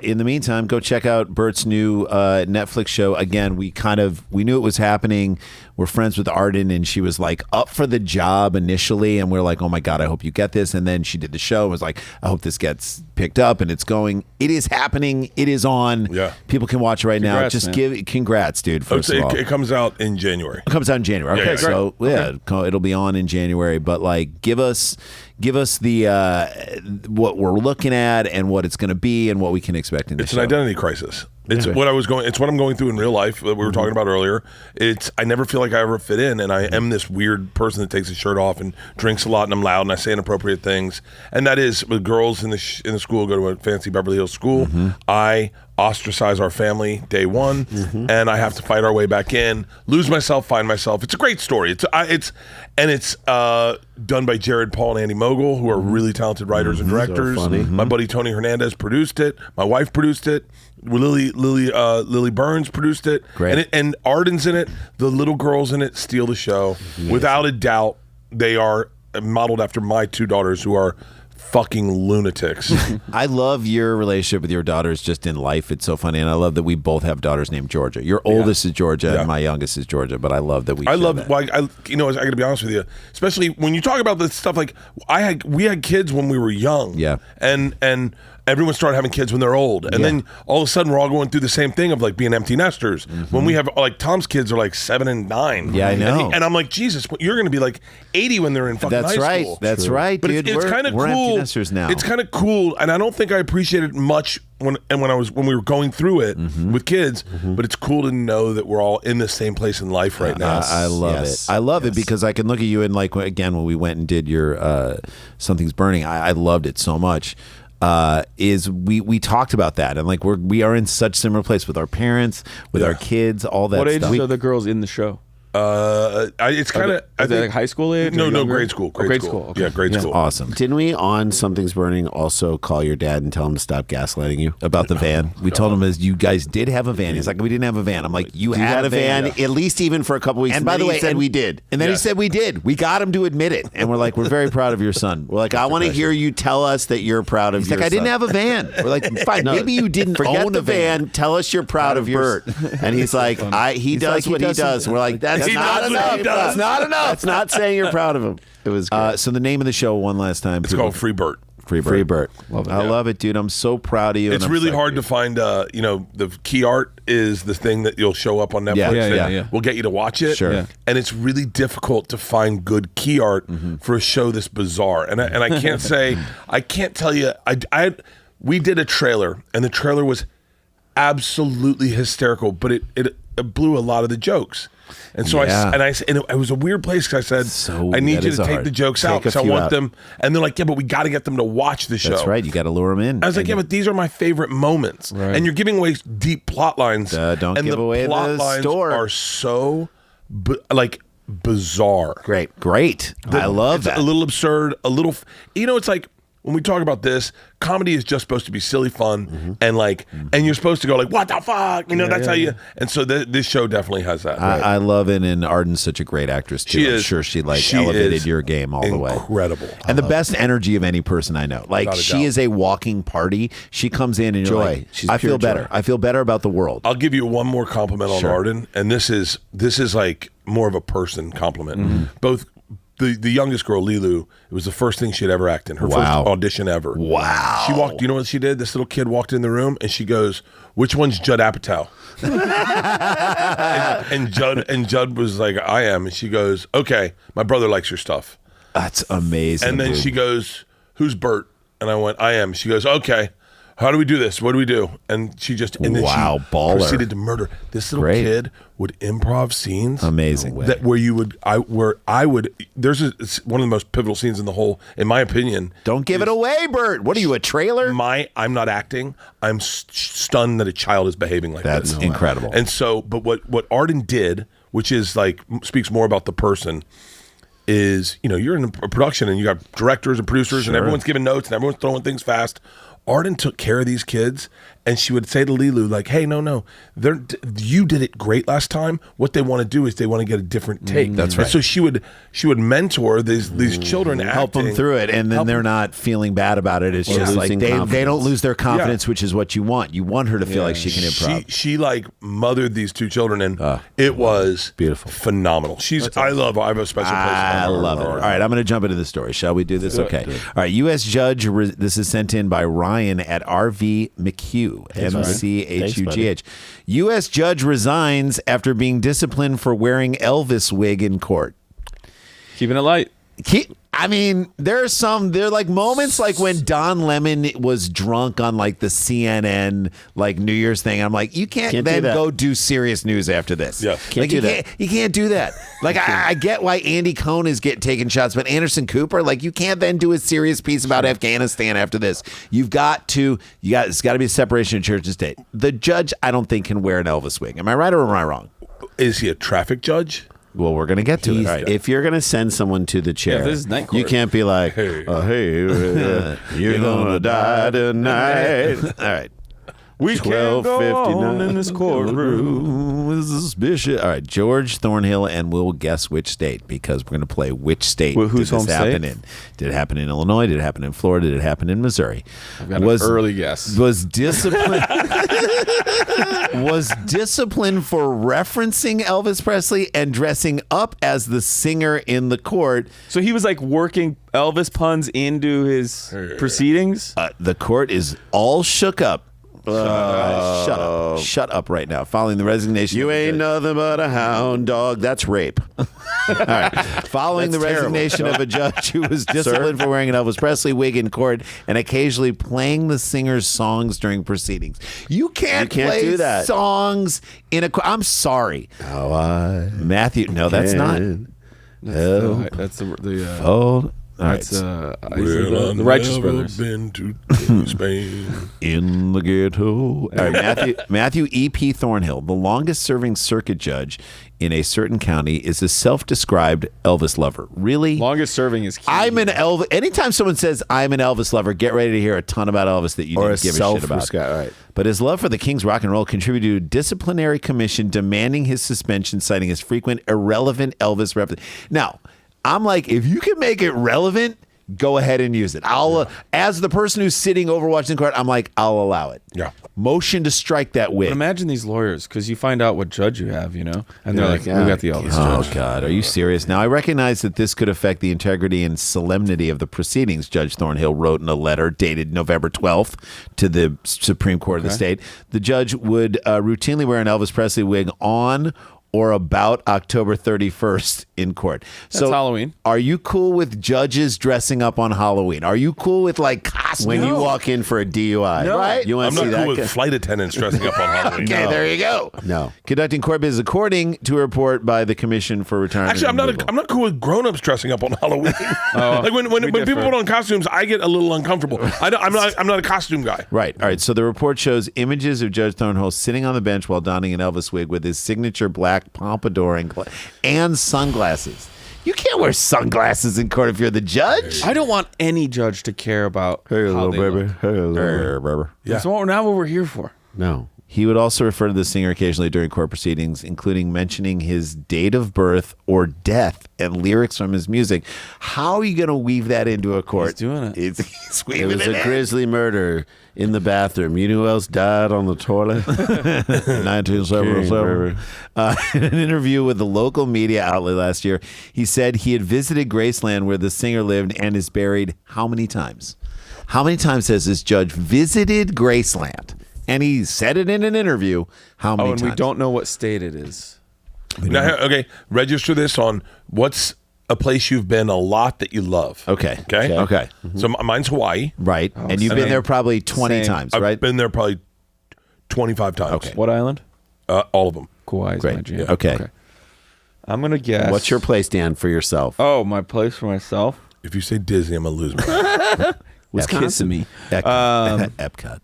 in the meantime, go check out Bert's new Netflix show. Again, we knew it was happening. We're friends with Arden, and she was like up for the job initially, and we're like, oh my God, I hope you get this. And then she did the show and was like, I hope this gets picked up, and it's going. It is happening. It is on. Yeah. People can watch it right now. Just congrats, dude. First of all, it comes out in January. It comes out in January. Okay, Yeah, so it'll be on in January. But like, give us the what we're looking at and what it's going to be and what we can expect in the show. It's an identity crisis. It's what I'm going through in real life that we were talking about earlier. I never feel like I ever fit in, and I am this weird person that takes his shirt off and drinks a lot, and I'm loud and I say inappropriate things. And that is with girls in the school, go to a fancy Beverly Hills school. I ostracize our family day one, and I have to fight our way back in, lose myself, find myself. It's a great story. It's done by Jared Paul and Andy Mogul, who are really talented writers and directors. So funny. My buddy Tony Hernandez produced it. My wife produced it. Lily Burns produced it. Great. And Arden's in it. The little girls in it steal the show. Without a doubt, they are modeled after my two daughters, who are fucking lunatics. I love your relationship with your daughters just in life. It's so funny, and I love that we both have daughters named Georgia. Your oldest is Georgia, and my youngest is Georgia. But I love that we. I got to be honest with you, especially when you talk about this stuff. Like we had kids when we were young. Yeah, and everyone started having kids when they're old, and then all of a sudden we're all going through the same thing of like being empty nesters. When we have like Tom's kids are like 7 and 9. Yeah, I know. And I'm like, Jesus, you're going to be like 80 when they're in fucking high school. That's right, But dude. it's kind of cool. We're empty nesters now. It's kind of cool, and I don't think I appreciated much when we were going through it with kids. But it's cool to know that we're all in the same place in life right now. I love it. I love it because I can look at you and like again when we went and did your Something's Burning, I loved it so much. Is we talked about that, and like we are in such similar place with our parents, with our kids, all that. What stuff. age are the girls in the show? It's kind of is it like high school age? No, grade school. Grade school. Okay. Yeah, grade school. Awesome. Didn't we on Something's Burning also call your dad and tell him to stop gaslighting you? About the van. We told him you guys did have a van. He's like, we didn't have a van. I'm like, you had a van. At least even for a couple weeks. And by the way, he said we did. And then he said we did. We got him to admit it. And we're like, we're very proud of your son. We're like, I want to hear you tell us that you're proud of He's your like, I didn't son. have a van. We're like, fine, maybe you didn't Forget own the a van. Tell us you're proud of Bert. And he's like, he does what he does. We're like, that's not enough. That's not enough. That's not saying you're proud of him. It was great. So the name of the show one last time. It's called Free Bert. Free Bert. Love it. I love it, dude. I'm so proud of you. It's really hard to find. The key art is the thing that you'll show up on Netflix. Yeah. Will get you to watch it. Sure. Yeah. And it's really difficult to find good key art for a show this bizarre. And I can't say. I can't tell you. We did a trailer, and the trailer was absolutely hysterical, but it blew a lot of the jokes. And so it was a weird place because I said, I need you to take the jokes out because I want them. And they're like, yeah, but we got to get them to watch the show. That's right. You got to lure them in. I was like, yeah, but these are my favorite moments. Right. And you're giving away deep plot lines. Don't give away the plot lines store. Are so bizarre. Great. I love that. A little absurd, it's like, when we talk about this, comedy is just supposed to be silly fun and and you're supposed to go like, what the fuck? That's how you. And so this show definitely has that. I love it, and Arden's such a great actress too. I'm sure she elevated your game all the way. Incredible. And the best energy of any person I know. Like she is a walking party. She comes in and you're like, I feel better. I feel better about the world. I'll give you one more compliment on Arden, and this is like more of a person compliment. Both. The youngest girl, Lilu, it was the first thing she had ever acted in. Her first audition ever. Wow. She walked, you know what she did? This little kid walked in the room and she goes, which one's Judd Apatow? and Judd was like, I am. And she goes, okay, my brother likes your stuff. That's amazing. And then she goes, who's Bert? And I went, I am. She goes, okay. How do we do this? What do we do? And she just baller. Proceeded to murder. This little kid would improv scenes. Amazing. That there's one of the most pivotal scenes in my opinion. Don't give it away, Bert. What are you, a trailer? I'm not acting. I'm stunned that a child is behaving like That's this. incredible. And so, but what Arden did, which is speaks more about the person, is, you're in a production and you got directors and producers and everyone's giving notes and everyone's throwing things fast. Arden took care of these kids, and she would say to Lilu, like, hey, no, you did it great last time. What they want to do is they want to get a different take. That's right. And so she would mentor these children, help them through it, and then they're not feeling bad about it. It's just like they don't lose their confidence, which is what you want. You want her to feel like she can improv. She mothered these two children, and it was beautiful, phenomenal. I have a special place. I love it. All right, I'm going to jump into the story. Shall we do this? Okay. All right, U.S. judge. This is sent in by Ryan at RV McHugh, MCHUGH. U.S. judge resigns after being disciplined for wearing Elvis wig in court. Keeping it light. They're like moments like when Don Lemon was drunk on like the CNN New Year's thing. I'm like, you can't then go do serious news after this. Yeah. You can't do that. Like I get why Andy Cohen is taking shots, but Anderson Cooper, you can't then do a serious piece about Afghanistan after this. It's got to be a separation of church and state. The judge, I don't think, can wear an Elvis wig. Am I right or am I wrong? Is he a traffic judge? Well, we're going to get to it. Right. If you're going to send someone to the chair, this is night court. You can't be like, you're going to die tonight. All right. We can't go on in this courtroom. This is suspicious. All right, George Thornhill, and we'll guess which state because we're going to play which state whose did this home happen state? in. Did it happen in Illinois? Did it happen in Florida? Did it happen in Missouri? I've got an early guess. Was disciplined for referencing Elvis Presley and dressing up as the singer in the court. So he was working Elvis puns into his proceedings? The court is all shook up. Shut up right now. Following the resignation. You ain't nothing but a hound dog. That's rape. All right. Following the resignation of a judge who was disciplined for wearing an Elvis Presley wig in court and occasionally playing the singer's songs during proceedings. You can't play do that. songs in a. I'm sorry. Matthew. No, that's not. That's the Oh. All right. That's the Righteous Brothers. Been to Spain. In the ghetto. All right, Matthew E.P. Thornhill, the longest-serving circuit judge in a certain county, is a self-described Elvis lover. Really? Longest serving is key. I'm an Elvis. Anytime someone says I'm an Elvis lover, get ready to hear a ton about Elvis that you didn't give a shit about. Right. But his love for the King's rock and roll contributed to a disciplinary commission demanding his suspension, citing his frequent irrelevant Elvis reference. Now, I'm like, if you can make it relevant, go ahead and use it. As the person who's sitting over watching the court, I'm like, I'll allow it. Yeah. Motion to strike that wig. But imagine these lawyers, because you find out what judge you have, and they're like, we got the Elvis judge. Oh, God. Are you serious? Now, I recognize that this could affect the integrity and solemnity of the proceedings, Judge Thornhill wrote in a letter dated November 12th to the Supreme Court of the state. The judge would routinely wear an Elvis Presley wig on or about October 31st in court. That's Halloween. Are you cool with judges dressing up on Halloween? Are you cool with like costumes? When you walk in for a DUI, right? You want I'm to see not that? cool with flight attendants dressing up on Halloween. Okay, there you go. No. Conducting court business according to a report by the Commission for Retirement. Actually, I'm not cool with grown-ups dressing up on Halloween. Like when people put on costumes, I get a little uncomfortable. I'm not a costume guy. Right. All right. So the report shows images of Judge Thornhill sitting on the bench while donning an Elvis wig with his signature black pompadour and sunglasses. You can't wear sunglasses in court if you're the judge. I don't want any judge to care about Hey, how little they baby. look. Hey, little baby. Yeah. So not what we're here for. No. He would also refer to the singer occasionally during court proceedings, including mentioning his date of birth or death and lyrics from his music. How are you going to weave that into a court? He's doing it. He's It weaving was it a in. grisly murder in the bathroom. You know who else died on the toilet? 1977. In an interview with the local media outlet last year, he said he had visited Graceland where the singer lived and is buried how many times? How many times has this judge visited Graceland? And he said it in an interview. How many and times? we don't know what state it is. Now, okay, register this on what's a place you've been a lot that you love. Okay. Okay. So mine's Hawaii. Right. and you've been same. there probably 20 Same. times, I've right? been there probably 25 times. Okay. What island? All of them. Kauai is Great. my jam. Okay. I'm going to guess. What's your place, Dan, for yourself? Oh, my place for myself? If you say Disney, I'm gonna lose my. Wisconsin. Me. Epcot.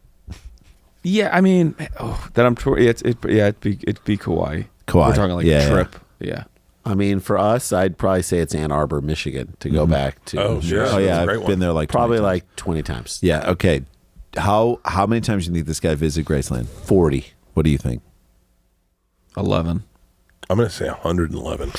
Yeah, I mean, that I'm sure. It'd be Kauai. Kauai. We're talking like Yeah, a trip. Yeah. I mean, for us, I'd probably say it's Ann Arbor, Michigan, to go back to. Oh, sure. Oh, yeah. That's a great I've one. been there like 20 Probably times. like 20 times. Yeah. Okay. How many times do you think this guy visited Graceland? 40. What do you think? 11. I'm gonna say 111.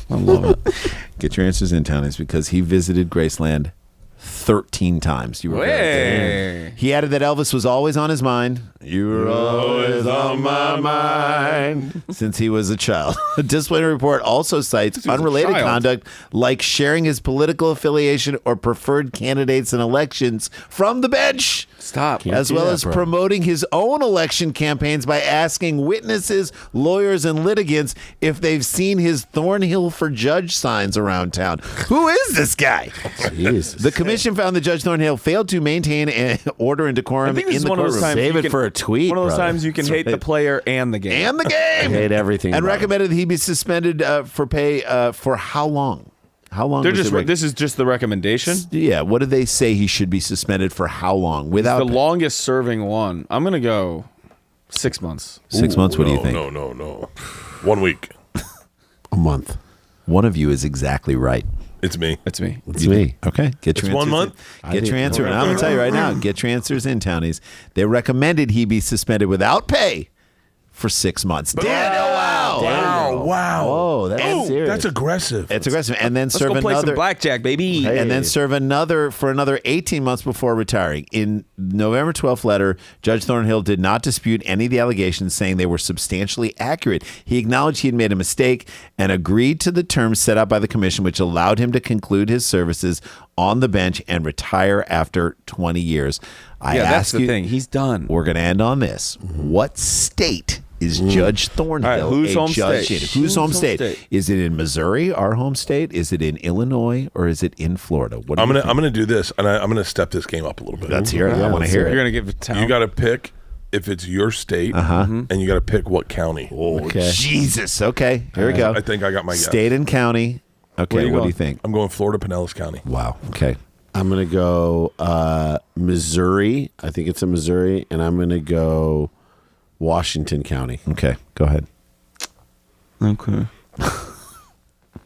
I love it. Get your answers in, Townies, because he visited Graceland 13 times. You were very Hey. good. He added that Elvis was always on his mind. You were always on my mind since he was a child. The disciplinary report also cites was a unrelated child. conduct like sharing his political affiliation or preferred candidates in elections from the bench. Stop. As do well that, as bro. promoting his own election campaigns by asking witnesses, lawyers, and litigants if they've seen his Thornhill for Judge signs around town. Who is this guy? Jeez. The commission found that Judge Thornhill failed to maintain order and decorum I think this in is the one of those courtroom. times Save you it can- for a tweet, One of those brother. times you can hate the player and the game. And the game. Hate everything. And about it. recommended that he be suspended for pay for how long? How long? They're was just. the rec- This is just the recommendation. Yeah. What did they say he should be suspended for how long? Without The pay? longest serving one. I'm gonna go 6 months. 6 months. What do you think? No. 1 week. A month. One of you is exactly right. It's me. It's me. It's me. Okay, get your It's 1 answers month? in. Get your answer, and I'm gonna tell you right now. Get your answers in, Townies. They recommended he be suspended without pay for 6 months. Daniel, Wow. Oh, that's serious. That's aggressive. it's aggressive, and then Let's serve go play some another. blackjack, baby. Hey. And then serve another for another 18 months before retiring. In November 12th letter, Judge Thornhill did not dispute any of the allegations, saying they were substantially accurate. He acknowledged he had made a mistake and agreed to the terms set out by the commission, which allowed him to conclude his services on the bench and retire after 20 years. I Yeah, that's ask the you, thing. He's done. we're going to end on this. What state is Judge Thornhill All right, whose a home judge state? in? Whose home state? state? Is it in Missouri, our home state? Is it in Illinois, or is it in Florida? What do I'm you gonna think? do this, and I'm gonna step this game up a little bit. Let's hear it. I want to hear You're it. gonna give it town. You got to pick if it's your state, and you got to pick what county. Okay. Jesus. Okay, here we go. I think I got my guess. State and county. Okay, you what do going? you think? I'm going Florida, Pinellas County. Wow. Okay. I'm going to go Missouri. I think it's in Missouri. And I'm going to go Washington County. Okay. Go ahead. Okay.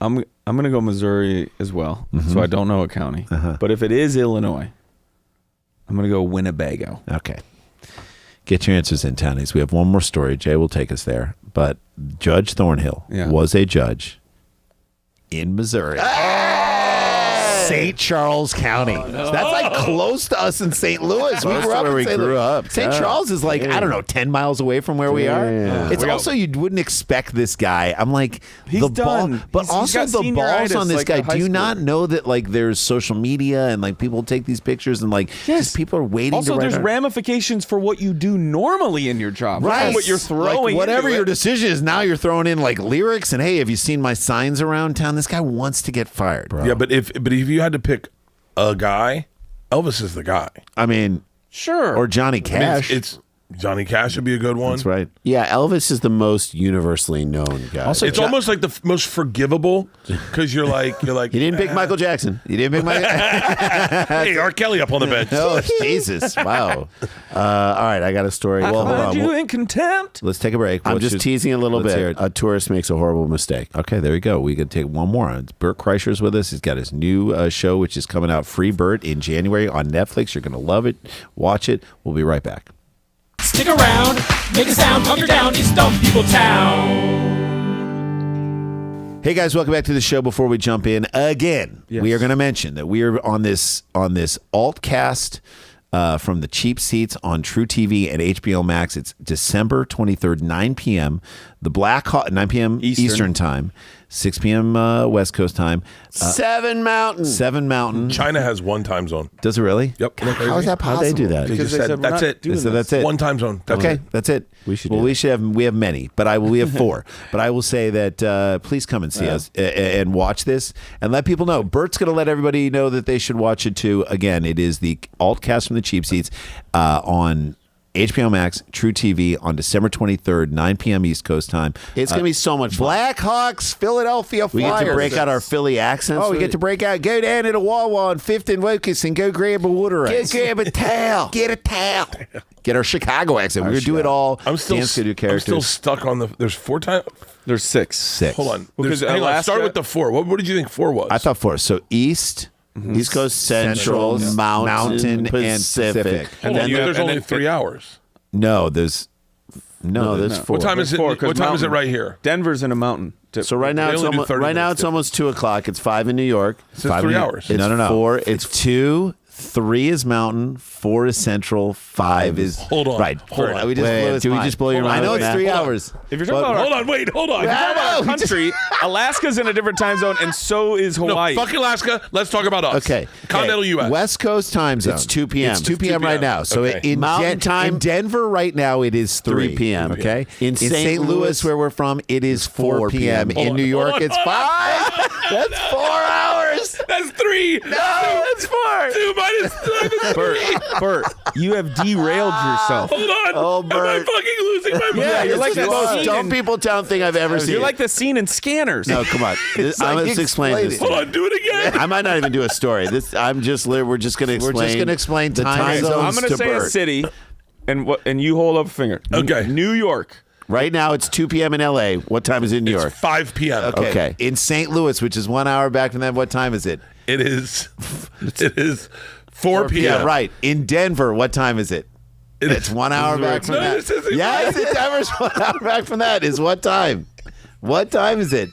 I'm gonna go Missouri as well. So I don't know a county. But if it is Illinois, I'm gonna go Winnebago. Okay. Get your answers in, Townies. We have one more story. Jay will take us there. But Judge Thornhill Yeah. was a judge in Missouri. St. Charles County. That's like close to us in St. Louis. We grew up where we in St. grew Louis. up. St. Charles is like, I don't know, 10 miles away from where we are. It's also, you wouldn't expect this guy. I'm like, He's the done. ball, but He's also got the balls senioritis on this like guy. a high Do you not schooler. know that like there's social media and like people take these pictures and like just people are waiting Also, to write there's on- ramifications for what you do normally in your job. Right. Not what you're throwing. Like, whatever into your it. decision is, now you're throwing in like lyrics and hey, have you seen my signs around town? This guy wants to get fired, bro. Yeah, but if you had to pick a guy, Elvis is the guy. I mean, Sure. or Johnny I mean, Cash. it's Johnny Cash would be a good one. That's right. Yeah, Elvis is the most universally known guy. Also, It's almost like the most forgivable because you're like he didn't pick Michael Jackson. He didn't pick Michael. hey, R. Kelly up on the bench. Oh, Jesus. Wow. All right, I got a story. Well, hold Find on. you in contempt. Let's take a break. I'm What's just your- teasing a little let's hear bit. it. A tourist makes a horrible mistake. Okay, there we go. We could take one more. It's Bert Kreischer's with us. He's got his new show, which is coming out, Free Bert, in January on Netflix. You're going to love it. Watch it. We'll be right back. Stick around, make a sound, hunker down, it's Dumb People Town. Hey guys, welcome back to the show. Before we jump in again, we are going to mention that we are on this alt cast from the cheap seats on True TV and HBO Max. It's December 23rd, 9 p.m. The 9 p.m. Eastern time, 6 p.m. West Coast time. 7 Mountain. 7 Mountain. China has one time zone. Does it really? Yep. How is that possible? How'd they do that? They just they said, said we're that's not it. doing So that's it. One time zone. That's Okay, it. that's it. We should Well, do we have many, but we have 4. But I will say that please come and see us and watch this and let people know. Bert's going to let everybody know that they should watch it too. Again, it is the alt cast from the cheap seats on HBO Max, True TV on December 23rd, 9 p.m. East Coast time. It's going to be so much fun. Blackhawks, Philadelphia We Flyers. get to break out our Philly accents. Oh, we get to break out. Go down to the Wawa on 5th and Locust and go grab a water ice. Grab a towel. Get a towel. Get our Chicago accent. We're going to do it all. Dan's gonna do I'm characters. still stuck on the. There's 4 times. There's 6. 6. Hold on. Because Hang on. Alaska- Start with the 4. What did you think 4 was? I thought 4. So East, East Coast, Central, Mountain, Pacific. Hold on, you have- there's and only then 3 hours. No, there's 4. What time is it? Four, 'cause What time is it mountain. right here? Denver's in a mountain. So right now They it's only do almost 30 minutes. almost 2 o'clock. It's 5 in New York. It says 3 hours. It's no. 4. It's 2. 3 is Mountain. 4 is Central. 5 is Hold on. Right. Hold on. We just Wait, blew his do we mind. just blow your Hold on. mind I know with it's that? 3 Hold on. hours. If you're talking about Hold on. Wait. Hold on. If you're talking about our country, Alaska's in a different time zone, and so is No, Hawaii. fuck Alaska. Let's talk about us. Okay. Continental U.S. West Coast time zone. It's 2 p.m. It's 2 p.m. right now. So Okay. in Mountain time- in Denver right now it is 3 p.m. Okay. In St. St. Louis, Louis, where we're from, it is 4 p.m. Hold In on, New York, hold on, it's hold on. 5. That's 4 hours. That's 3. No, that's 4. 2 minus 7. Bert, you have derailed yourself. Hold on. Oh, Am I Bert. fucking losing my mind? Yeah, you're It's like the that most scene dumb in- people town thing I've ever seen. You're like the scene in Scanners. No, come on. I'm going to explain this. Hold on. Do it again. I might not even do a story. We're just going to explain. We're just going to explain the time time zones zones I'm going to to say a Bert. city, and you hold up a finger. Okay. New York. Right now it's 2 p.m. in L.A. What time is it in New York? It's 5 p.m. Okay. In St. Louis, which is 1 hour back from that, what time is it? It is 4 p.m. Yeah, right. In Denver, what time is it? It's 1 hour back from No, that. this isn't Yes, right. in Denver's 1 hour back from that is what time? What time is it?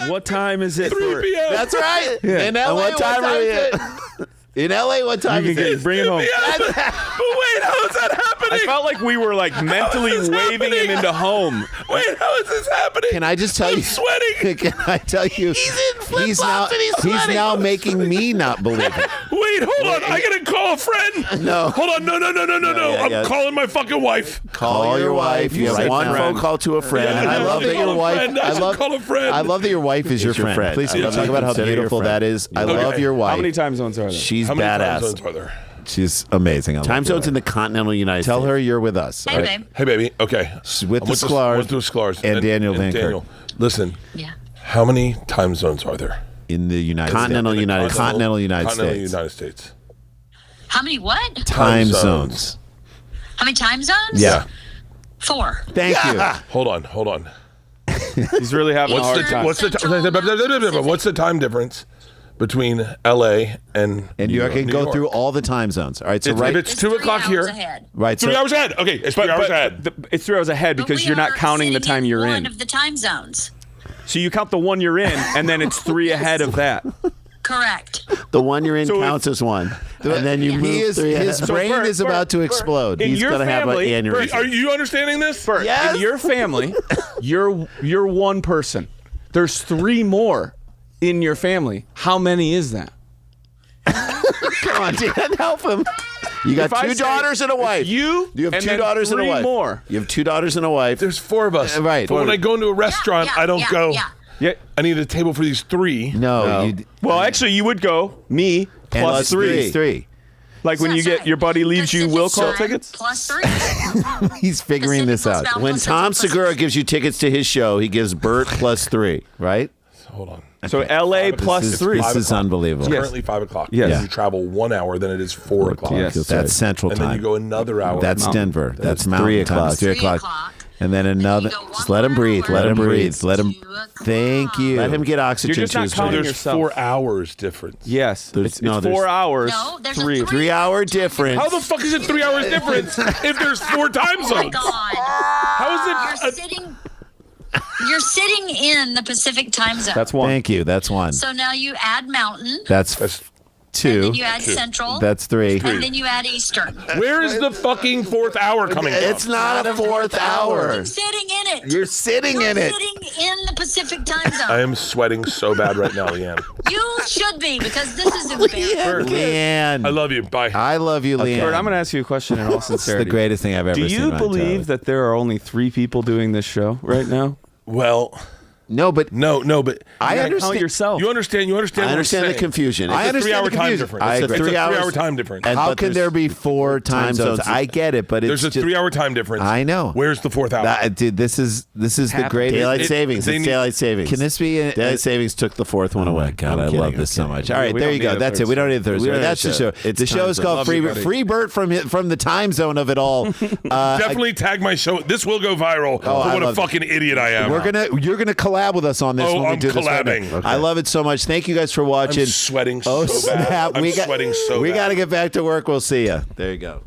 What time is it? 3 p.m. That's right. In LA, And what time is it? In LA, what time You is can it? bring it home. But wait, how is that happening? I felt like we were like mentally is waving him happening? into home. Wait, how is this happening? Can I just tell I'm you? sweating. Can I tell you? He's now making me not believe it. Wait, hold on. I gotta call a friend. No. Hold on. No. I'm calling my fucking wife. Call your wife. You have right one now. phone call to a friend. Yeah, And I love that Call your a wife. friend. I should call a friend. I love that your wife is your your friend. friend. Please I love talk you about how consider your beautiful friend. that is. I love Okay. your wife. How many time zones are there? She's How many time badass. zones are there? She's amazing. I love Time your zones wife. in the continental United Tell States. her you're with us. Hey, all right? babe. Hey, baby. Okay. She's with I'm the Sklars with the Sklars and Daniel Van Kirk. Daniel, listen. Yeah. How many time zones are there? in the United Continental States. United States. Continental United Continental States. United States. How many what? Time zones. zones. How many time zones? Yeah. 4. Thank you. Hold on. He's really having a hard time. What's the time difference between LA and And New you York? can New go York? through all the time zones. All right. So If right. it's 2 o'clock 3 hours here. ahead. Right. 3 So hours ahead. Okay, it's 3 hours ahead. It's 3 hours ahead But because we you're not are counting the sitting time in you're one in. of the time zones. So you count the one you're in, and then it's 3 ahead of that. Correct. The one you're in So counts as one. And then you move 3 ahead. His brain is about to explode. In He's your going to have an family- aneurysm. Are you understanding this? Bert, in your family, you're one person. There's 3 more in your family. How many is that? Come on, Dan, help him. You got If I 2 say daughters and a wife. You have and 2 then daughters and a 3 wife. more. You have 2 daughters and a wife. There's 4 of us. Right. But when I go into a restaurant, I don't go. Yeah. Yeah. I need a table for these 3. No. Well, actually, you would go me plus 3. 3. Like when you get your buddy leaves you will call tickets. Plus 3. He's figuring this out. Pacific When plus Tom Central Segura plus gives you tickets to his show, he gives Bert plus 3, right? Hold on. So LA plus This is 3. This is unbelievable. It's currently 5 o'clock. Yes. You travel 1 hour, then it is 4 o'clock. Yes. That's Central And Time. then you go another hour. That's Denver. That's That's Mountain 3 Time. o'clock. It's 3 3 o'clock. o'clock. And then another. you go Just let him breathe. Let him breathe. Let him. Thank you. Let him get oxygen You're just to not his counting brain. There's yourself. 4 hours difference. Yes. There's- It's no, 4 there's- hours. No, there's 3. a 3-hour difference. How the fuck is it 3 hours difference if there's 4 time Oh my zones? God. How is it? You're sitting in the Pacific time zone. That's 1. Thank you. That's 1. So now you add Mountain, That's and 2. then you add Central, That's 3. and then you add Eastern. Where is the fucking 4th hour coming from? It's not a 4th hour. I'm sitting in it. You're sitting You're in it. sitting in the Pacific time zone. I am sweating so bad right now, Leanne. You should be, because this is embarrassing. Leanne. I love you. Bye. I love you, Leanne. Bert, I'm going to ask you a question in all It's the sincerity. greatest thing I've ever Do seen. you in my entire believe life. that there are only 3 people doing this show right now? Well, No, but no, but I You gotta understand. count yourself. you understand. I what understand I'm the saying. confusion. I It's a understand 3 hour the time confusion. difference. I It's agree. a 3 3 hour hours. time difference. And- How but can there be 4 time zones? zones. I get it, but it's There's a just, 3 hour time difference. I know. Where's the 4th hour? Dude, this is the greatest. Daylight savings. they It's need- daylight savings. Can this be? Daylight savings took the 4th one Oh away. my God, I'm I kidding, love I'm this so kidding. much. All right, We there don't you need go. a That's it. We don't need a We Thursday. don't need That's a the show. show. It's The show time is zone. called Love Free you, buddy. Free Bert from the time zone of it all. Definitely tag my show. This will go viral. I for what a love- fucking idiot I am. You're gonna collab with us on this. Oh, when we I'm do this right now. collabing. Okay. I love it so much. Thank you guys for watching. I'm sweating Oh so bad. snap! I'm we sweating so We bad. got to get back to work. We'll see you. There you go.